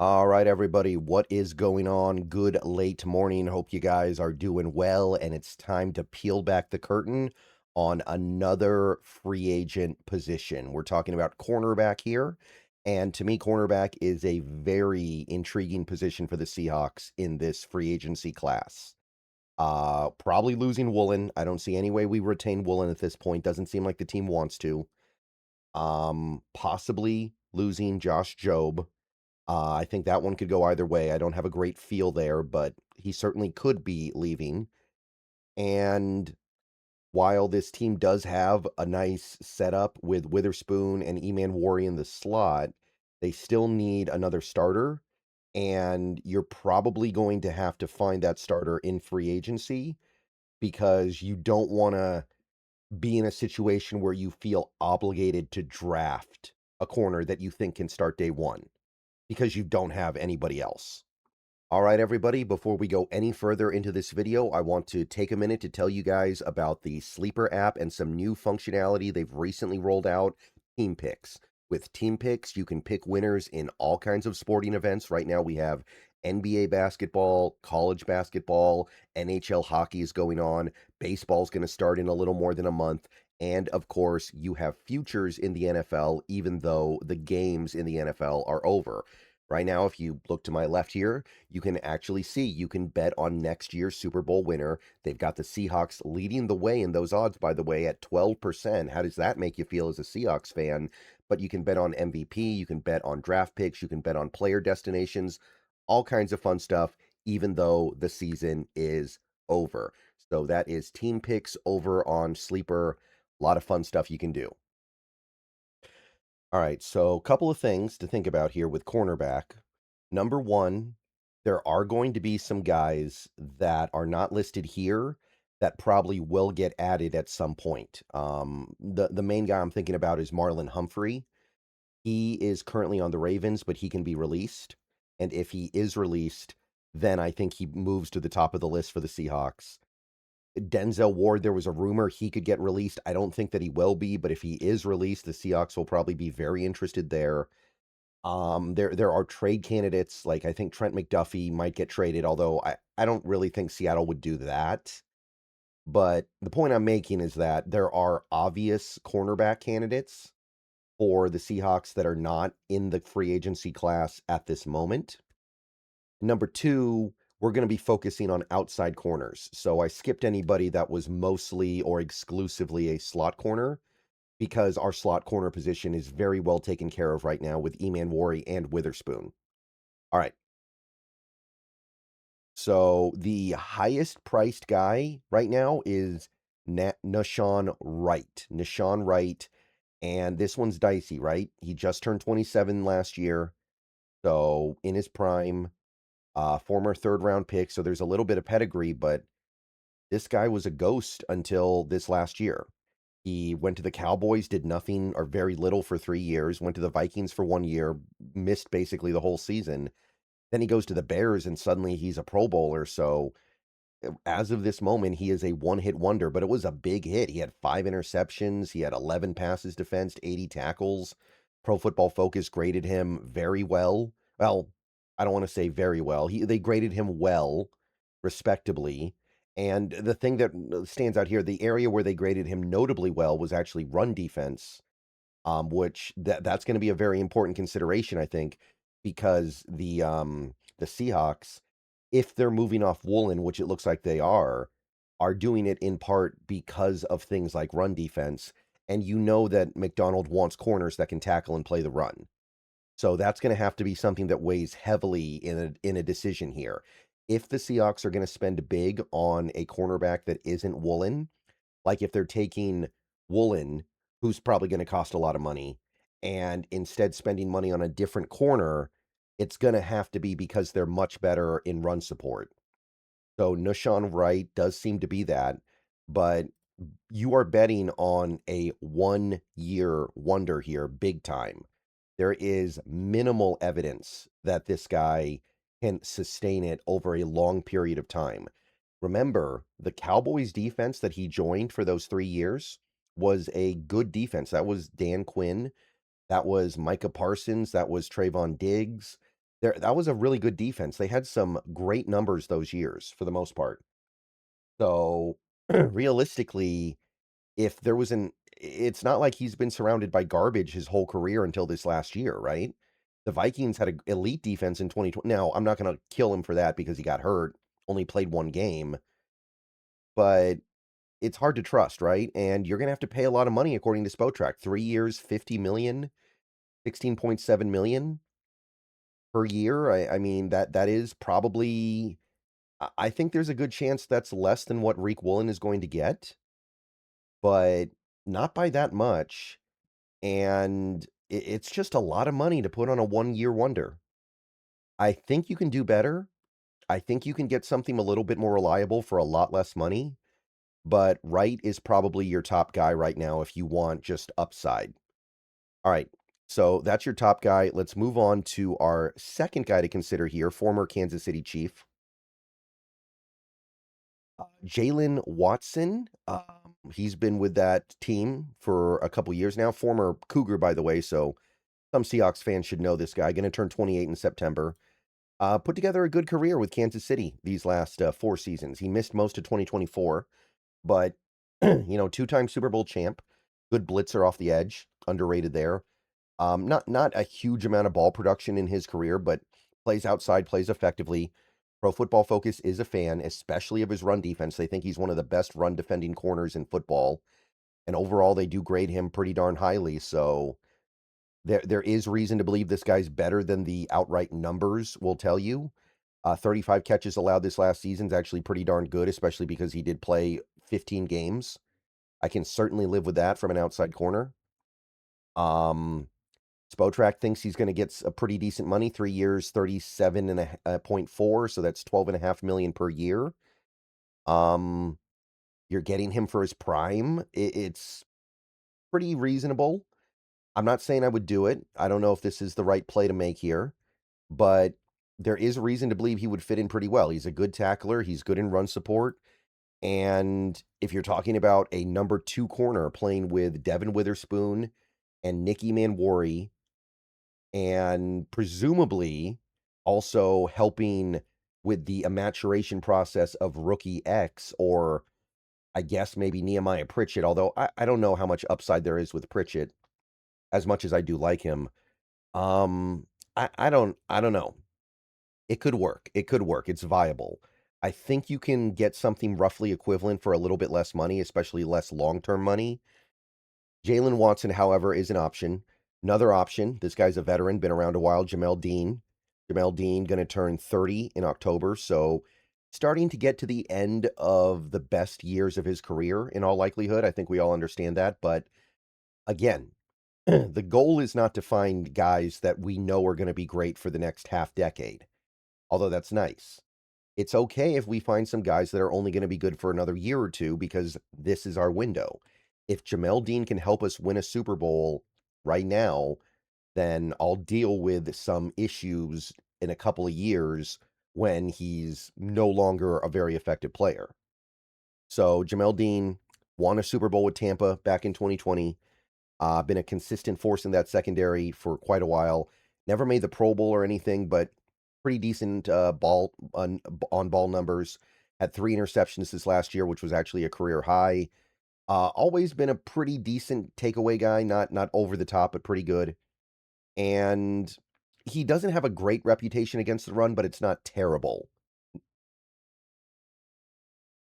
All right, everybody, what is going on? Good late morning. Hope you guys are doing well, and it's time to peel back the curtain on another free agent position. We're talking about cornerback here, and to me, cornerback is a very intriguing position for the Seahawks in this free agency class. Probably losing Woolen. I don't see any way we retain Woolen at this point. Doesn't seem like the team wants to. Possibly losing Josh Jobe. I think that one could go either way. I don't have a great feel there, but he certainly could be leaving. And while this team does have a nice setup with Witherspoon and Eman Wari in the slot, they still need another starter. And you're probably going to have to find that starter in free agency because you don't want to be in a situation where you feel obligated to draft a corner that you think can start day one because you don't have anybody else. All right, everybody, before we go any further into this video, I want to take a minute to tell you guys about the Sleeper app and some new functionality they've recently rolled out, Team Picks. With Team Picks, you can pick winners in all kinds of sporting events. Right now, we have NBA basketball, college basketball, NHL hockey is going on, baseball's going to start in a little more than a month, and of course, you have futures in the NFL, even though the games in the NFL are over. Right now, if you look to my left here, you can actually see you can bet on next year's Super Bowl winner. They've got the Seahawks leading the way in those odds, by the way, at 12%. How does that make you feel as a Seahawks fan? But you can bet on MVP, you can bet on draft picks, you can bet on player destinations, all kinds of fun stuff, even though the season is over. So that is Team Picks over on Sleeper. A lot of fun stuff you can do. All right, so a couple of things to think about here with cornerback. Number one, there are going to be some guys that are not listed here that probably will get added at some point. The main guy I'm thinking about is Marlon Humphrey. He is currently on the Ravens, but he can be released. And if he is released, then I think he moves to the top of the list for the Seahawks. Denzel Ward, there was a rumor he could get released. I don't think that he will be, but if he is released, the Seahawks will probably be very interested there. There are trade candidates, like I think Trent McDuffie might get traded, although I don't really think Seattle would do that. But the point I'm making is that there are obvious cornerback candidates for the Seahawks that are not in the free agency class at this moment. Number two, we're going to be focusing on outside corners. So I skipped anybody that was mostly or exclusively a slot corner because our slot corner position is very well taken care of right now with Eman Wari and Witherspoon. All right. So the highest priced guy right now is Nahshon Wright. Nahshon Wright. And this one's dicey, right? He just turned 27 last year. So in his prime, former third round pick. So there's a little bit of pedigree, but this guy was a ghost until this last year. He went to the Cowboys, did nothing or very little for 3 years, went to the Vikings for 1 year, missed basically the whole season. Then he goes to the Bears and suddenly he's a Pro Bowler. So as of this moment, he is a one-hit wonder, but it was a big hit. He had 5 interceptions. He had 11 passes defensed, 80 tackles. Pro Football Focus graded him very well. Well, I don't want to say very well. They graded him well, respectably. And the thing that stands out here, the area where they graded him notably well was actually run defense, which that's going to be a very important consideration, I think, because the Seahawks, if they're moving off Woolen, which it looks like they are doing it in part because of things like run defense. And you know that McDonald wants corners that can tackle and play the run. So that's going to have to be something that weighs heavily in a decision here. If the Seahawks are going to spend big on a cornerback that isn't Woolen, like if they're taking Woolen, who's probably going to cost a lot of money, and instead spending money on a different corner, it's going to have to be because they're much better in run support. So Nahshon Wright does seem to be that, but you are betting on a 1 year wonder here, big time. There is minimal evidence that this guy can sustain it over a long period of time. Remember, the Cowboys defense that he joined for those 3 years was a good defense. That was Dan Quinn. That was Micah Parsons. That was Trayvon Diggs. that was a really good defense. They had some great numbers those years for the most part. So realistically, if there was an it's not like he's been surrounded by garbage his whole career until this last year, right? The Vikings had an elite defense in 2020. Now, I'm not going to kill him for that because he got hurt, only played one game, but it's hard to trust, right? And you're going to have to pay a lot of money according to Spotrac. 3 years, 50 million, 16.7 million per year. I mean that is probably I think there's a good chance that's less than what Reek Woolen is going to get, but not by that much. And it's just a lot of money to put on a 1-year wonder. I think you can do better. I think you can get something a little bit more reliable for a lot less money, but Wright is probably your top guy right now if you want just upside. All right. So that's your top guy. Let's move on to our second guy to consider here, former Kansas City Chief, Jaylen Watson. He's been with that team for a couple years now. Former Cougar, by the way. So some Seahawks fans should know this guy. Going to turn 28 in September. Put together a good career with Kansas City these last 4 seasons. He missed most of 2024, but two-time Super Bowl champ, good blitzer off the edge, underrated there. Not a huge amount of ball production in his career, but plays outside, plays effectively. Pro Football Focus is a fan, especially of his run defense. They think he's one of the best run defending corners in football, and overall they do grade him pretty darn highly. So there is reason to believe this guy's better than the outright numbers will tell you. 35 catches allowed this last season is actually pretty darn good, especially because he did play 15 games. I can certainly live with that from an outside corner. Spotrac thinks he's going to get a pretty decent money, 3 years, 37.4, so that's 12.5 million per year. You're getting him for his prime. It's pretty reasonable. I'm not saying I would do it. I don't know if this is the right play to make here, but there is reason to believe he would fit in pretty well. He's a good tackler. He's good in run support. And if you're talking about a number 2 corner playing with Devin Witherspoon and Nicky Manwari, and presumably also helping with the maturation process of rookie X, or I guess maybe Nehemiah Pritchett, although I don't know how much upside there is with Pritchett as much as I do like him. I don't know. It could work. It could work. It's viable. I think you can get something roughly equivalent for a little bit less money, especially less long-term money. Jaylen Watson, however, is an option. Another option, this guy's a veteran, been around a while, Jamal Dean. Jamal Dean going to turn 30 in October, so starting to get to the end of the best years of his career in all likelihood. I think we all understand that, but again, the goal is not to find guys that we know are going to be great for the next half decade, although that's nice. It's okay if we find some guys that are only going to be good for another year or two because this is our window. If Jamal Dean can help us win a Super Bowl right now, then I'll deal with some issues in a couple of years when he's no longer a very effective player. So Jamal Dean won a Super Bowl with Tampa back in 2020. Been a consistent force in that secondary for quite a while. Never made the Pro Bowl or anything, but pretty decent ball on ball numbers. Had 3 interceptions this last year, which was actually a career high. Always been a pretty decent takeaway guy, not over the top, but pretty good. And he doesn't have a great reputation against the run, but it's not terrible.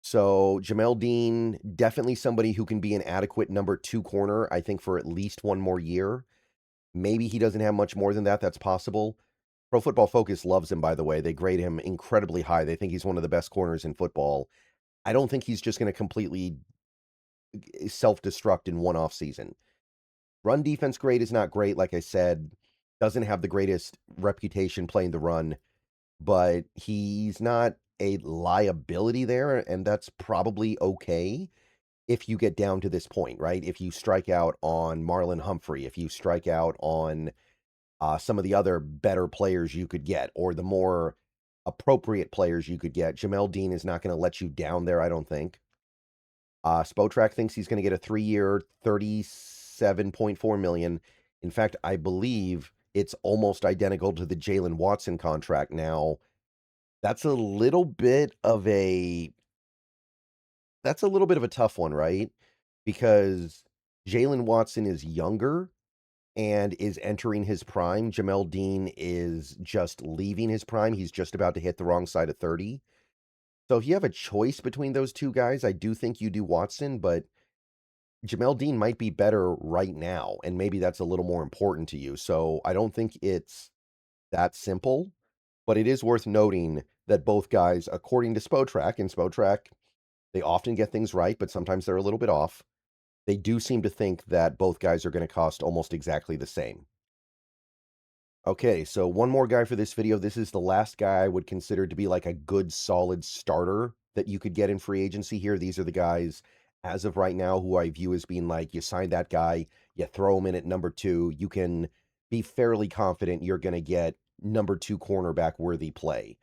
So Jamal Dean, definitely somebody who can be an adequate number 2 corner, I think, for at least one more year. Maybe he doesn't have much more than that. That's possible. Pro Football Focus loves him, by the way. They grade him incredibly high. They think he's one of the best corners in football. I don't think he's just going to completely self-destruct in one off season. Run defense grade is not great, like I said. Doesn't have the greatest reputation playing the run, but he's not a liability there, and that's probably okay if you get down to this point, right? If you strike out on Marlon Humphrey, if you strike out on some of the other better players you could get, or the more appropriate players you could get, Jamal Dean is not going to let you down there, I don't think. Spotrac thinks he's going to get a 3-year, 37.4 million. In fact, I believe It's almost identical to the Jaylen Watson contract now. That's a little bit of a that's a little bit of a tough one, right? Because Jaylen Watson is younger and is entering his prime. Jamal Dean is just leaving his prime. He's just about to hit the wrong side of 30. So if you have a choice between those two guys, I do think you do Watson, but Jamal Dean might be better right now, and maybe that's a little more important to you. So I don't think it's that simple, but it is worth noting that both guys, according to Spotrac, and Spotrac, they often get things right, but sometimes they're a little bit off. They do seem to think that both guys are going to cost almost exactly the same. Okay, so one more guy for this video. This is the last guy I would consider to be like a good solid starter that you could get in free agency here. These are the guys as of right now who I view as being like, you sign that guy, you throw him in at number 2, you can be fairly confident you're going to get number 2 cornerback worthy play.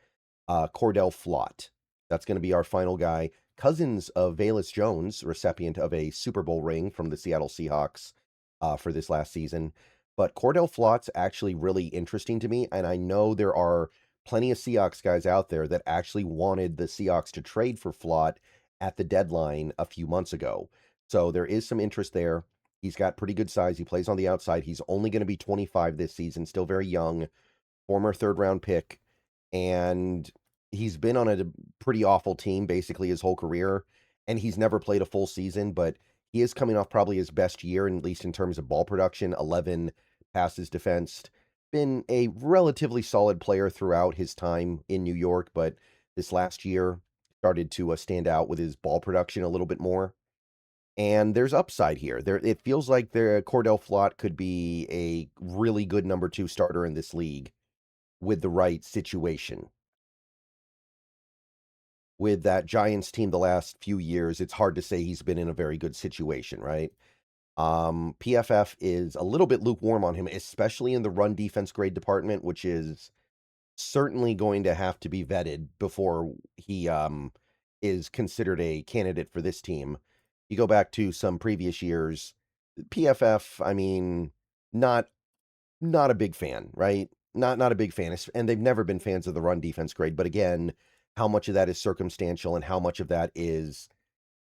Cordale Flott. That's going to be our final guy. Cousins of Velez Jones, recipient of a Super Bowl ring from the Seattle Seahawks for this last season. But Cordale Flott's actually really interesting to me, and I know there are plenty of Seahawks guys out there that actually wanted the Seahawks to trade for Flott at the deadline a few months ago. So there is some interest there. He's got pretty good size. He plays on the outside. He's only going to be 25 this season, still very young, former third-round pick, and he's been on a pretty awful team basically his whole career, and he's never played a full season, but he is coming off probably his best year, at least in terms of ball production, 11 passes defensed. Been a relatively solid player throughout his time in New York, but this last year started to stand out with his ball production a little bit more. And there's upside here. It feels like Cordale Flott could be a really good number 2 starter in this league with the right situation. With that Giants team the last few years, it's hard to say he's been in a very good situation, right? PFF is a little bit lukewarm on him, especially in the run defense grade department, which is certainly going to have to be vetted before he is considered a candidate for this team. You go back to some previous years, PFF, I mean, not not a big fan, right? Not a big fan, and they've never been fans of the run defense grade. But again, how much of that is circumstantial and how much of that is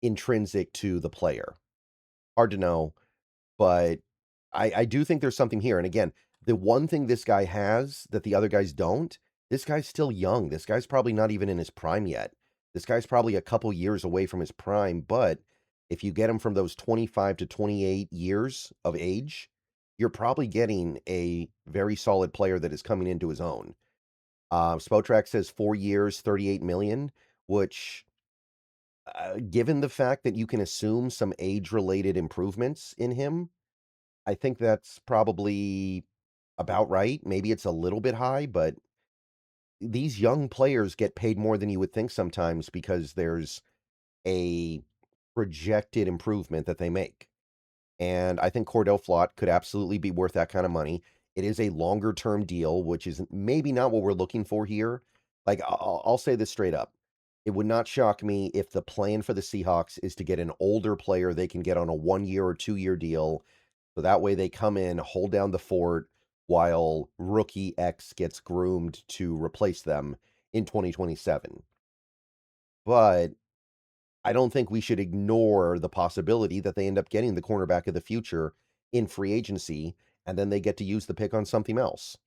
intrinsic to the player? Hard to know, but I do think there's something here. And again, the one thing this guy has that the other guys don't, this guy's still young. This guy's probably not even in his prime yet. This guy's probably a couple years away from his prime, but if you get him from those 25 to 28 years of age, you're probably getting a very solid player that is coming into his own. Spotrac says 4 years, 38 million, which, given the fact that you can assume some age-related improvements in him, I think that's probably about right. Maybe it's a little bit high, but these young players get paid more than you would think sometimes because there's a projected improvement that they make. And I think Cordale Flott could absolutely be worth that kind of money. It is a longer term deal, which is maybe not what we're looking for here. Like, I'll say this straight up. It would not shock me if the plan for the Seahawks is to get an older player they can get on a 1 year or 2 year deal. So that way they come in, hold down the fort while rookie X gets groomed to replace them in 2027. But I don't think we should ignore the possibility that they end up getting the cornerback of the future in free agency, and then they get to use the pick on something else.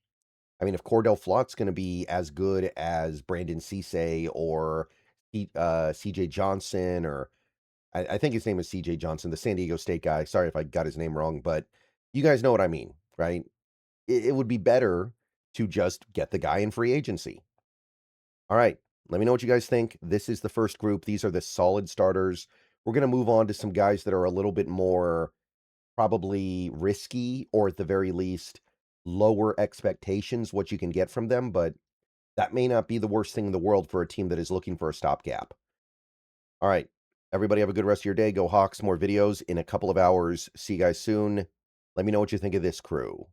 I mean, if Cordale Flott's going to be as good as Brandon Cisse or CJ Johnson, or I think his name is CJ Johnson, the San Diego State guy. Sorry if I got his name wrong, but you guys know what I mean, right? It would be better to just get the guy in free agency. All right. Let me know what you guys think. This is the first group. These are the solid starters. We're going to move on to some guys that are a little bit more probably risky, or at the very least, lower expectations, what you can get from them. But that may not be the worst thing in the world for a team that is looking for a stopgap. All right. Everybody have a good rest of your day. Go Hawks. More videos in a couple of hours. See you guys soon. Let me know what you think of this crew.